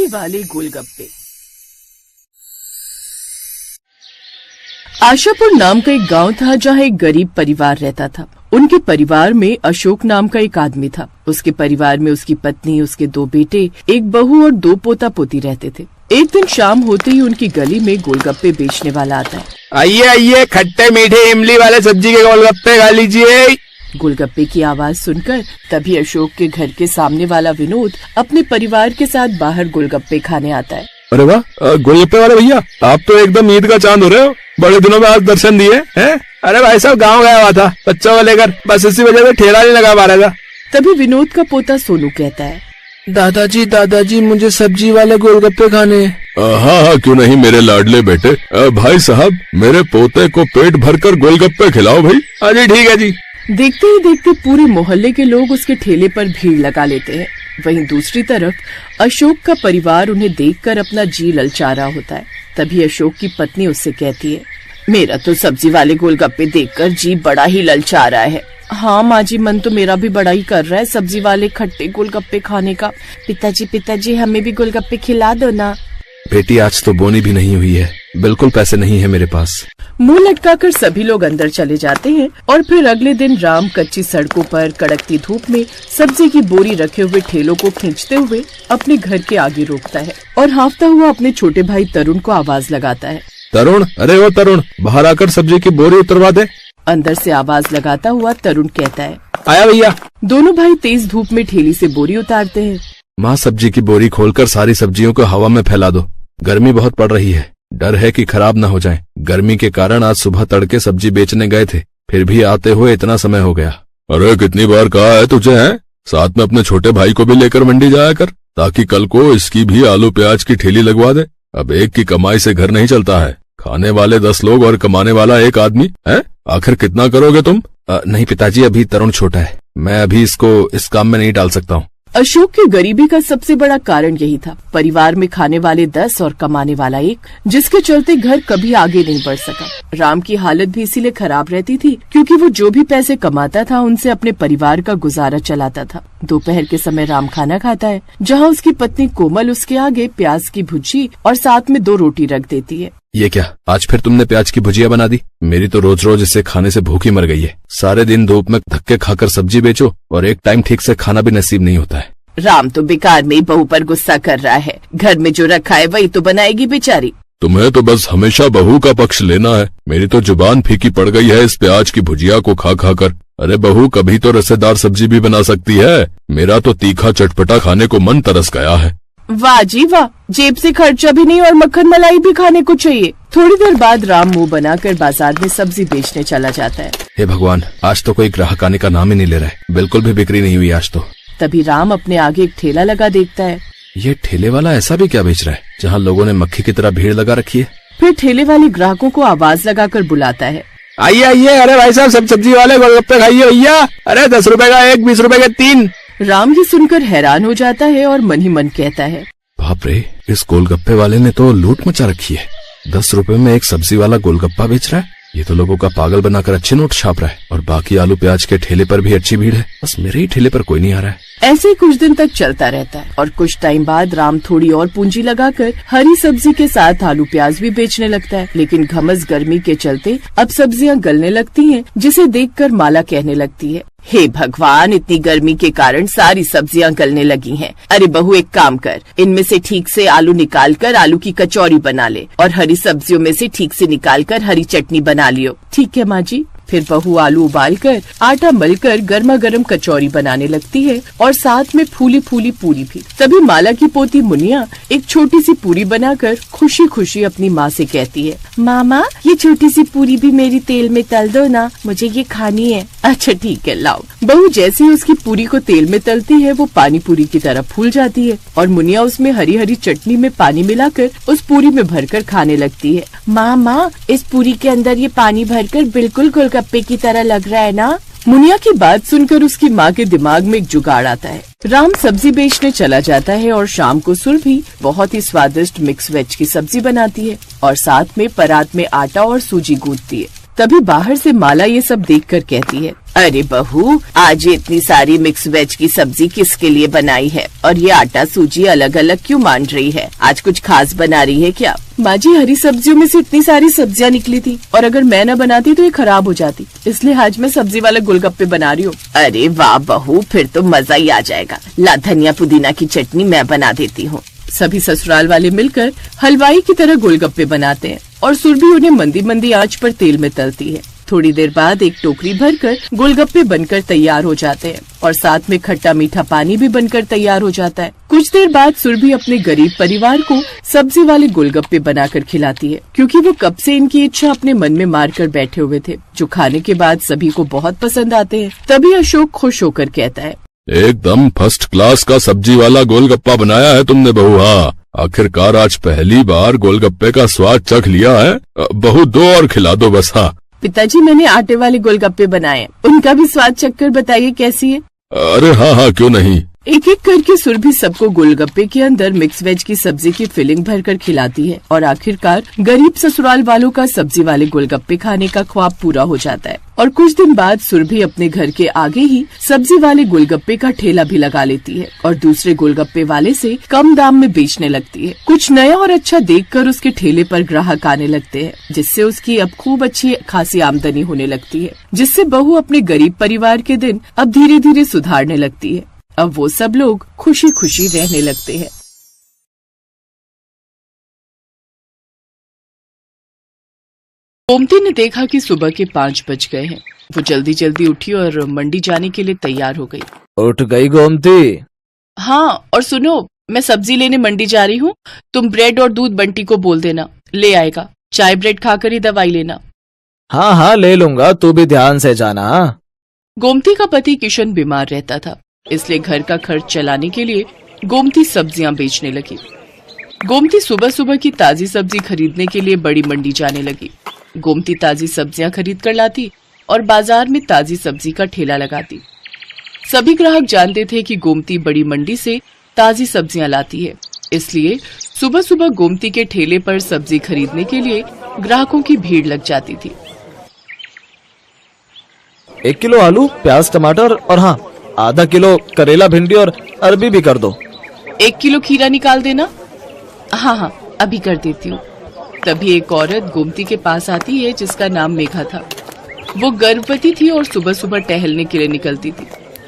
वाले गोलगप्पे। आशापुर नाम का एक गांव था जहां एक गरीब परिवार रहता था। उनके परिवार में अशोक नाम का एक आदमी था। उसके परिवार में उसकी पत्नी, उसके 2 बेटे, एक बहू और 2 पोता पोती रहते थे। एक दिन शाम होते ही उनकी गली में गोलगप्पे बेचने वाला आता है। आइए आइए, खट्टे मीठे इमली वाले सब्जी के गोलगप्पे खा लीजिए। गोलगप्पे की आवाज सुनकर तभी अशोक के घर के सामने वाला विनोद अपने परिवार के साथ बाहर गोलगप्पे खाने आता है। अरे वाह, गोलगप्पे वाले भैया, आप तो एकदम ईद का चांद हो रहे हो। बड़े दिनों में आज दर्शन दिए हैं। अरे भाई साहब, गाँव गया हुआ था बच्चों को लेकर, बस इसी वजह से ठेला नहीं लगा पा रहा था। तभी विनोद का पोता सोनू कहता है, दादाजी मुझे सब्जी वाले गोलगप्पे खाने। हाँ, क्यों नहीं मेरे लाडले बेटे। भाई साहब, मेरे पोते को पेट भरकर गोलगप्पे खिलाओ भाई। हाँ जी, ठीक है जी। देखते ही देखते पूरे मोहल्ले के लोग उसके ठेले पर भीड़ लगा लेते हैं। वहीं दूसरी तरफ अशोक का परिवार उन्हें देखकर अपना जी ललचा रहा होता है। तभी अशोक की पत्नी उससे कहती है, मेरा तो सब्जी वाले गोलगप्पे देखकर जी बड़ा ही ललचा रहा है। हाँ माँ जी, मन तो मेरा भी बड़ा ही कर रहा है सब्जी वाले खट्टे गोलगप्पे खाने का। पिताजी हमें भी गोलगप्पे खिला दो ना। बेटी, आज तो बोनी भी नहीं हुई है, बिल्कुल पैसे नहीं है मेरे पास। मुंह लटकाकर सभी लोग अंदर चले जाते हैं और फिर अगले दिन राम कच्ची सड़कों पर कड़कती धूप में सब्जी की बोरी रखे हुए ठेलों को खींचते हुए अपने घर के आगे रोकता है और हांफता हुआ अपने छोटे भाई तरुण को आवाज लगाता है। तरुण, अरे वो तरुण, बाहर आकर सब्जी की बोरी उतरवा दे। अंदर से आवाज लगाता हुआ तरुण कहता है, आया भैया। दोनों भाई तेज धूप में ठेली से बोरी उतारते हैं। माँ, सब्जी की बोरी खोलकर सारी सब्जियों को हवा में फैला दो। गर्मी बहुत पड़ रही है, डर है कि खराब न हो जाए। गर्मी के कारण आज सुबह तड़के सब्जी बेचने गए थे, फिर भी आते हुए इतना समय हो गया। अरे कितनी बार कहा है तुझे, है साथ में अपने छोटे भाई को भी लेकर मंडी जाया कर, ताकि कल को इसकी भी आलू प्याज की ठेली लगवा दे। अब एक की कमाई से घर नहीं चलता है, खाने वाले 10 लोग और कमाने वाला एक आदमी है। आखिर कितना करोगे तुम? नहीं पिताजी, अभी तरुण छोटा है, मैं अभी इसको इस काम में नहीं डाल सकता हूँ। अशोक की गरीबी का सबसे बड़ा कारण यही था। परिवार में खाने वाले 10 और कमाने वाला 1, जिसके चलते घर कभी आगे नहीं बढ़ सका। राम की हालत भी इसीलिए खराब रहती थी क्योंकि वो जो भी पैसे कमाता था उनसे अपने परिवार का गुजारा चलाता था। दोपहर के समय राम खाना खाता है, जहाँ उसकी पत्नी कोमल उसके आगे प्याज की भुजी और साथ में 2 रोटी रख देती है। ये क्या, आज फिर तुमने प्याज की भुजिया बना दी? मेरी तो रोज रोज इसे खाने से भूख ही मर गई है। सारे दिन धूप में धक्के खाकर सब्जी बेचो और एक टाइम ठीक से खाना भी नसीब नहीं होता है। राम तो बेकार में बहू पर गुस्सा कर रहा है। घर में जो रखा है वही तो बनाएगी बेचारी। तुम्हें तो बस हमेशा बहू का पक्ष लेना है। मेरी तो जुबान फीकी पड़ गई है इस प्याज की भुजिया को खा खा कर। अरे बहू कभी तो रसेदार सब्जी भी बना सकती है। मेरा तो तीखा चटपटा खाने को मन तरस गया है। वाह जी वाह, जेब से खर्चा भी नहीं और मक्खन मलाई भी खाने को चाहिए। थोड़ी देर बाद राम मुंह बनाकर बाजार में सब्जी बेचने चला जाता है। हे भगवान, आज तो कोई ग्राहक आने का नाम ही नहीं ले रहा है। बिल्कुल भी बिक्री नहीं हुई आज तो। तभी राम अपने आगे एक ठेला लगा देखता है। ये ठेले वाला ऐसा भी क्या बेच रहा है जहाँ लोगों ने मक्खी की तरह भीड़ लगा रखी है? फिर ठेले वाले ग्राहकों को आवाज लगाकर बुलाता है, आइए आइए, अरे भाई साहब, सब सब्जी वाले गोलगप्पे खाइए भैया। अरे 10 रुपए का 1, 20 रुपए के 3। राम ये सुनकर हैरान हो जाता है और मन ही मन कहता है, बाप रे, इस गोलगप्पे वाले ने तो लूट मचा रखी है। 10 रुपए में एक सब्जी वाला गोलगप्पा बेच रहा है। ये तो लोगों का पागल बनाकर अच्छे नोट छाप रहा है और बाकी आलू प्याज के ठेले पर भी अच्छी भीड़ है। बस मेरे ही ठेले पर कोई नहीं आ रहा है। ऐसे ही कुछ दिन तक चलता रहता है और कुछ टाइम बाद राम थोड़ी और पूंजी लगाकर हरी सब्जी के साथ आलू प्याज भी बेचने लगता है। लेकिन घमस गर्मी के चलते अब सब्जियां गलने लगती हैं, जिसे देखकर माला कहने लगती है, हे भगवान, इतनी गर्मी के कारण सारी सब्जियां गलने लगी हैं। अरे बहू, एक काम कर, इनमें से ठीक से आलू निकाल कर आलू की कचौरी बना ले और हरी सब्जियों में से ठीक से निकाल कर हरी चटनी बना लियो। ठीक है माँ जी। फिर बहू आलू उबालकर आटा मलकर गर्मा गर्म कचौरी बनाने लगती है और साथ में फूली फूली पूरी भी। तभी माला की पोती मुनिया एक छोटी सी पूरी बनाकर खुशी खुशी अपनी माँ से कहती है, मामा ये छोटी सी पूरी भी मेरी तेल में तल दो ना, मुझे ये खानी है। अच्छा ठीक है, लाओ। बहू जैसे ही उसकी पूरी को तेल में तलती है वो पानी पूरी की तरह फूल जाती है और मुनिया उसमें हरी हरी चटनी में पानी मिलाकर उस पूरी में भरकर खाने लगती है। माँ, इस पूरी के अंदर ये पानी भरकर बिल्कुल गोलगप्पे की तरह लग रहा है ना। मुनिया की बात सुनकर उसकी माँ के दिमाग में एक जुगाड़ आता है। राम सब्जी बेचने चला जाता है और शाम को सुरभि बहुत ही स्वादिष्ट मिक्स वेज की सब्जी बनाती है और साथ में परात में आटा और सूजी गूंथती है। तभी बाहर से माला ये सब देखकर कहती है, अरे बहू, आज ये इतनी सारी मिक्स वेज की सब्जी किसके लिए बनाई है और ये आटा सूजी अलग अलग क्यों मान रही है? आज कुछ खास बना रही है क्या? माँ जी, हरी सब्जियों में से इतनी सारी सब्जियाँ निकली थी और अगर मैं न बनाती तो ये खराब हो जाती, इसलिए आज मैं सब्जी वाले गोलगप्पे बना रही हूँ। अरे वाह बहू, फिर तो मजा ही आ जाएगा। ला, धनिया पुदीना की चटनी मैं बना देती हूँ। सभी ससुराल वाले मिलकर हलवाई की तरह गोलगप्पे बनाते हैं और सुरभि उन्हें मंदी मंदी आंच पर तेल में तलती है। थोड़ी देर बाद एक टोकरी भरकर गोलगप्पे बनकर तैयार हो जाते हैं और साथ में खट्टा मीठा पानी भी बनकर तैयार हो जाता है। कुछ देर बाद सुरभि अपने गरीब परिवार को सब्जी वाले गोलगप्पे बनाकर खिलाती है, क्योंकि वो कब से इनकी इच्छा अपने मन में मार कर बैठे हुए थे, जो खाने के बाद सभी को बहुत पसंद आते हैं। तभी अशोक खुश होकर कहता है, एकदम फर्स्ट क्लास का सब्जी वाला गोलगप्पा बनाया है तुमने बहू। हाँ, आखिरकार आज पहली बार गोलगप्पे का स्वाद चख लिया है। बहू, दो और खिला दो बस। हाँ पिताजी, मैंने आटे वाले गोलगप्पे बनाए, उनका भी स्वाद चखकर बताइए कैसी है। अरे हाँ हाँ, क्यों नहीं। एक एक करके सुरभि सबको गोलगप्पे के अंदर मिक्स वेज की सब्जी की फिलिंग भरकर खिलाती है और आखिरकार गरीब ससुराल वालों का सब्जी वाले गोलगप्पे खाने का ख्वाब पूरा हो जाता है। और कुछ दिन बाद सुरभि अपने घर के आगे ही सब्जी वाले गोलगप्पे का ठेला भी लगा लेती है और दूसरे गोलगप्पे वाले से कम दाम में बेचने लगती है। कुछ नया और अच्छा देखकर उसके ठेले पर ग्राहक आने लगते हैं, जिससे उसकी अब खूब अच्छी खासी आमदनी होने लगती है, जिससे बहू अपने गरीब परिवार के दिन अब धीरे धीरे सुधारने लगती है। अब वो सब लोग खुशी खुशी रहने लगते हैं। गोमती ने देखा कि सुबह के 5 बज गए हैं। वो जल्दी जल्दी उठी और मंडी जाने के लिए तैयार हो गई। उठ गई गोमती? हाँ, और सुनो, मैं सब्जी लेने मंडी जा रही हूँ। तुम ब्रेड और दूध बंटी को बोल देना, ले आएगा। चाय ब्रेड खाकर ही दवाई लेना। हाँ हाँ, ले लूंगा, तू भी ध्यान से जाना। गोमती का पति किशन बीमार रहता था, इसलिए घर का खर्च चलाने के लिए गोमती सब्जियां बेचने लगी। गोमती सुबह सुबह की ताजी सब्जी खरीदने के लिए बड़ी मंडी जाने लगी। गोमती ताजी सब्जियां खरीद कर लाती और बाजार में ताजी सब्जी का ठेला लगाती। सभी ग्राहक जानते थे कि गोमती बड़ी मंडी से ताजी सब्जियां लाती है, इसलिए सुबह सुबह गोमती के ठेले पर सब्जी खरीदने के लिए ग्राहकों की भीड़ लग जाती थी। 1 किलो आलू, प्याज, टमाटर और हाँ, आधा किलो करेला, भिंडी और अरबी भी कर दो। 1 किलो खीरा निकाल देना। हाँ हाँ, अभी कर देती हूँ। तभी एक औरत गोमती के पास आती है जिसका नाम मेघा था। वो गर्भवती थी और सुबह सुबह टहलने के लिए निकलती थी।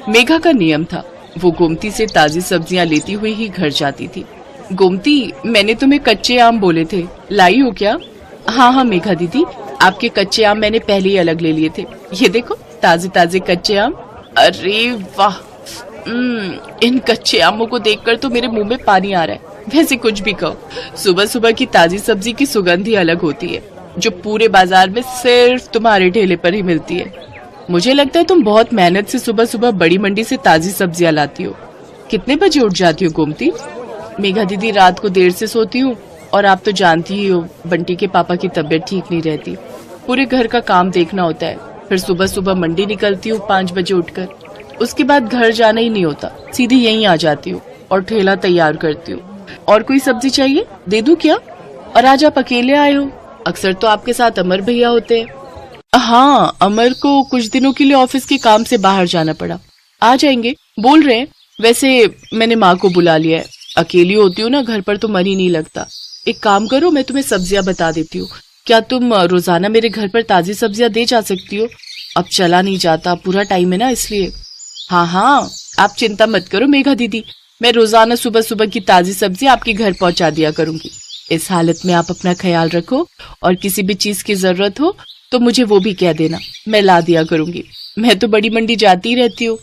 मेघा का नियम था, वो गोमती से ताजी सब्जियां लेती हुई ही घर जाती थी। गोमती, मैंने तुम्हें कच्चे आम बोले थे, लाई हो क्या? हाँ हाँ मेघा दीदी, आपके कच्चे आम मैंने पहले ही अलग ले लिए थे। ये देखो, ताजे ताजे कच्चे आम। अरे वाह, इन कच्चे आमों को देखकर तो मेरे मुंह में पानी आ रहा है। वैसे कुछ भी कहो, सुबह सुबह की ताजी सब्जी की सुगंध ही अलग होती है, जो पूरे बाजार में सिर्फ तुम्हारे ठेले पर ही मिलती है। मुझे लगता है तुम बहुत मेहनत से सुबह सुबह बड़ी मंडी से ताजी सब्जियां लाती हो। कितने बजे उठ जाती हो गोमती? मेघा दीदी, रात को देर से सोती हूँ और आप तो जानती ही हो, बंटी के पापा की तबीयत ठीक नहीं रहती, पूरे घर का काम देखना होता है। फिर सुबह सुबह मंडी निकलती हूँ 5 बजे उठकर, उसके बाद घर जाना ही नहीं होता, सीधी यहीं आ जाती हूँ और ठेला तैयार करती हूँ। और कोई सब्जी चाहिए, दे दूं क्या? और आज आप अकेले आए हो, अक्सर तो आपके साथ अमर भैया होते हैं। हाँ, अमर को कुछ दिनों के लिए ऑफिस के काम से बाहर जाना पड़ा, आ जाएंगे बोल रहे हैं। वैसे मैंने माँ को बुला लिया है, अकेली होती हूँ ना घर पर तो मन ही नहीं लगता। एक काम करो, मैं तुम्हें सब्जियां बता देती हूँ, क्या तुम रोजाना मेरे घर पर ताजी सब्जियां दे जा सकती हो? अब चला नहीं जाता, पूरा टाइम है ना, इसलिए। हाँ हाँ, आप चिंता मत करो मेघा दीदी, मैं रोजाना सुबह सुबह की ताजी सब्जी आपके घर पहुंचा दिया करूंगी। इस हालत में आप अपना ख्याल रखो और किसी भी चीज की जरूरत हो तो मुझे वो भी कह देना, मैं ला दिया करूंगी। मैं तो बड़ी मंडी जाती रहती हूँ।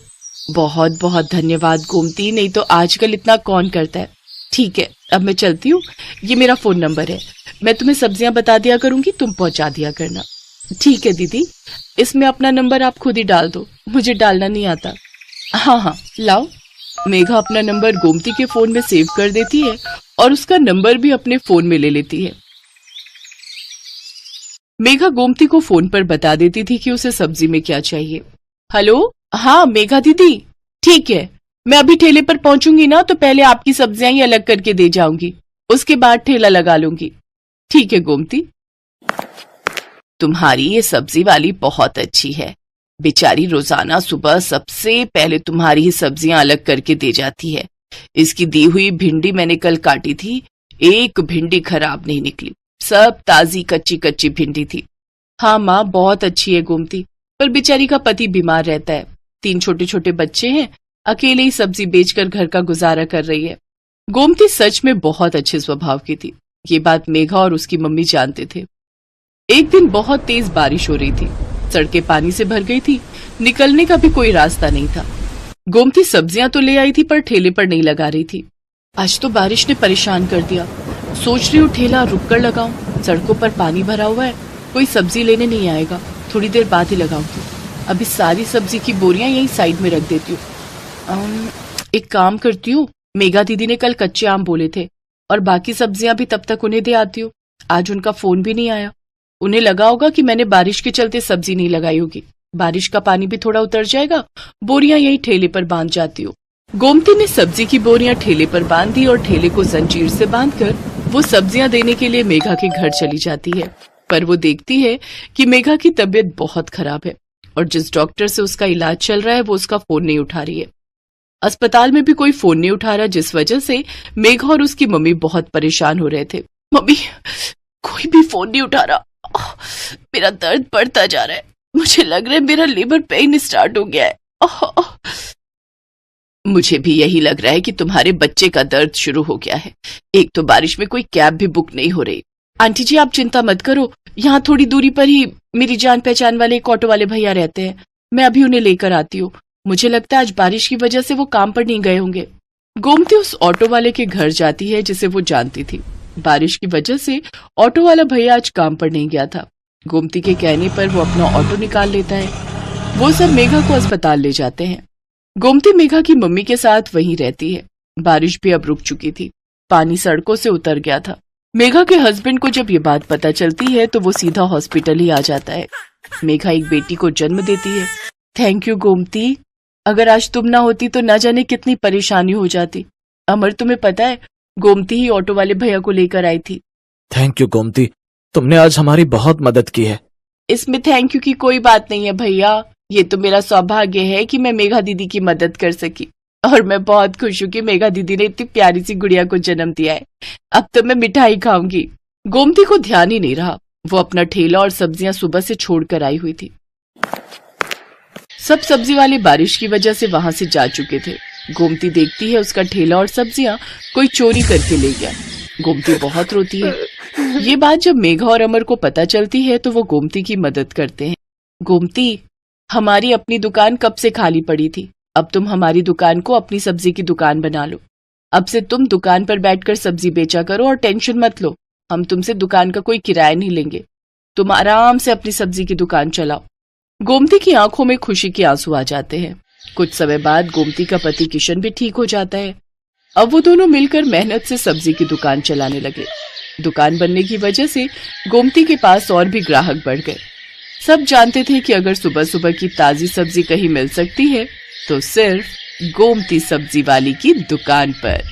बहुत बहुत धन्यवाद गोमती, नहीं तो आजकल इतना कौन करता है। ठीक है, अब मैं चलती हूँ, ये मेरा फोन नंबर है, मैं तुम्हें सब्जियां बता दिया करूंगी, तुम पहुंचा दिया करना। ठीक है दीदी, इसमें अपना नंबर आप खुद ही डाल दो, मुझे डालना नहीं आता। हाँ हाँ, लाओ। मेघा अपना नंबर गोमती के फोन में सेव कर देती है और उसका नंबर भी अपने फोन में ले लेती है। मेघा गोमती को फोन पर बता देती थी कि उसे सब्जी में क्या चाहिए। हेलो, हाँ मेघा दीदी, ठीक है, मैं अभी ठेले पर पहुंचूंगी ना तो पहले आपकी सब्जियां ही अलग करके दे जाऊंगी, उसके बाद ठेला लगा लूंगी। ठीक है गोमती। तुम्हारी ये सब्जी वाली बहुत अच्छी है, बेचारी रोजाना सुबह सबसे पहले तुम्हारी ही सब्जियां अलग करके दे जाती है। इसकी दी हुई भिंडी मैंने कल काटी थी, एक भिंडी खराब नहीं निकली, सब ताजी कच्ची कच्ची भिंडी थी। हाँ माँ, बहुत अच्छी है गोमती, पर बेचारी का पति बीमार रहता है, 3 छोटे छोटे बच्चे हैं, अकेले ही सब्जी बेचकर घर का गुजारा कर रही है। गोमती सच में बहुत अच्छे स्वभाव की थी, ये बात मेघा और उसकी मम्मी जानते थे। एक दिन बहुत तेज बारिश हो रही थी, सड़कें पानी से भर गई थी, निकलने का भी कोई रास्ता नहीं था। गोमती सब्जियां तो ले आई थी पर ठेले पर नहीं लगा रही थी। आज तो बारिश ने परेशान कर दिया, सोच रही हूँ ठेला रुक कर लगाऊं, सड़कों पर पानी भरा हुआ है, कोई सब्जी लेने नहीं आएगा, थोड़ी देर बाद ही लगाऊंगी। अभी सारी सब्जी की बोरियां यहीं साइड में रख देती हूँ। एक काम करती हूँ, मेघा दीदी ने कल कच्चे आम बोले थे और बाकी सब्जियां भी तब तक उन्हें दे आती हूँ। आज उनका फोन भी नहीं आया, उन्हें लगा होगा कि मैंने बारिश के चलते सब्जी नहीं लगाई होगी। बारिश का पानी भी थोड़ा उतर जाएगा, बोरियां यहीं ठेले पर बांध जाती हूँ। गोमती ने सब्जी की बोरियां ठेले पर बांध दी और ठेले को जंजीर से बांधकर वो सब्जियां देने के लिए मेघा के घर चली जाती है। पर वो देखती है कि मेघा की तबीयत बहुत खराब है और जिस डॉक्टर से उसका इलाज चल रहा है वो उसका फोन नहीं उठा रही है। अस्पताल में भी कोई फोन नहीं उठा रहा, जिस वजह से मेघा और उसकी मम्मी बहुत परेशान हो रहे थे। मम्मी, कोई भी फोन नहीं उठा रहा, मेरा दर्द बढ़ता जा रहा है, मुझे लग रहा है मेरा लेबर पेन स्टार्ट हो गया है। मुझे भी यही लग रहा है कि तुम्हारे बच्चे का दर्द शुरू हो गया है। एक तो बारिश में कोई कैब भी बुक नहीं हो रही। आंटी जी, आप चिंता मत करो, यहाँ थोड़ी दूरी पर ही मेरी जान पहचान वाले एक ऑटो वाले भैया रहते हैं, मैं अभी उन्हें लेकर आती हूँ। मुझे लगता है आज बारिश की वजह से वो काम पर नहीं गए होंगे। गोमती उस ऑटो वाले के घर जाती है जिसे वो जानती थी। बारिश की वजह से ऑटो वाला भैया आज काम पर नहीं गया था। गोमती के कहने पर वो अपना ऑटो निकाल लेता है। वो सब मेघा को अस्पताल ले जाते हैं। गोमती मेघा की मम्मी के साथ वहीं रहती है। बारिश भी अब रुक चुकी थी, पानी सड़कों से उतर गया था। मेघा के हस्बैंड को जब ये बात पता चलती है तो वो सीधा हॉस्पिटल ही आ जाता है। मेघा एक बेटी को जन्म देती है। थैंक यू गोमती, अगर आज तुम ना होती तो न जाने कितनी परेशानी हो जाती। अमर, तुम्हें पता है गोमती ही ऑटो वाले भैया को लेकर आई थी। थैंक यू गोमती, तुमने आज हमारी बहुत मदद की है। इसमें थैंक यू की कोई बात नहीं है भैया, ये तो मेरा सौभाग्य है कि मैं मेघा दीदी की मदद कर सकी और मैं बहुत खुश हूँ कि मेघा दीदी ने इतनी प्यारी सी गुड़िया को जन्म दिया है। अब तो मैं मिठाई खाऊंगी। गोमती को ध्यान ही नहीं रहा, वो अपना ठेला और सब्जियां सुबह से छोड़कर आई हुई थी। सब सब्जी वाले बारिश की वजह से वहां से जा चुके थे। गोमती देखती है उसका ठेला और सब्जियां कोई चोरी करके ले गया। गोमती बहुत रोती है। ये बात जब मेघा और अमर को पता चलती है तो वो गोमती की मदद करते हैं। गोमती, हमारी अपनी दुकान कब से खाली पड़ी थी, अब तुम हमारी दुकान को अपनी सब्जी की दुकान बना लो। अब से तुम दुकान पर बैठकर सब्जी बेचा करो और टेंशन मत लो, हम तुमसे दुकान का कोई किराया नहीं लेंगे, तुम आराम से अपनी सब्जी की दुकान चलाओ। गोमती की आंखों में खुशी के आंसू आ जाते हैं। कुछ समय बाद गोमती का पति किशन भी ठीक हो जाता है। अब वो दोनों मिलकर मेहनत से सब्जी की दुकान चलाने लगे। दुकान बनने की वजह से गोमती के पास और भी ग्राहक बढ़ गए। सब जानते थे कि अगर सुबह सुबह की ताजी सब्जी कहीं मिल सकती है तो सिर्फ गोमती सब्जी वाली की दुकान पर।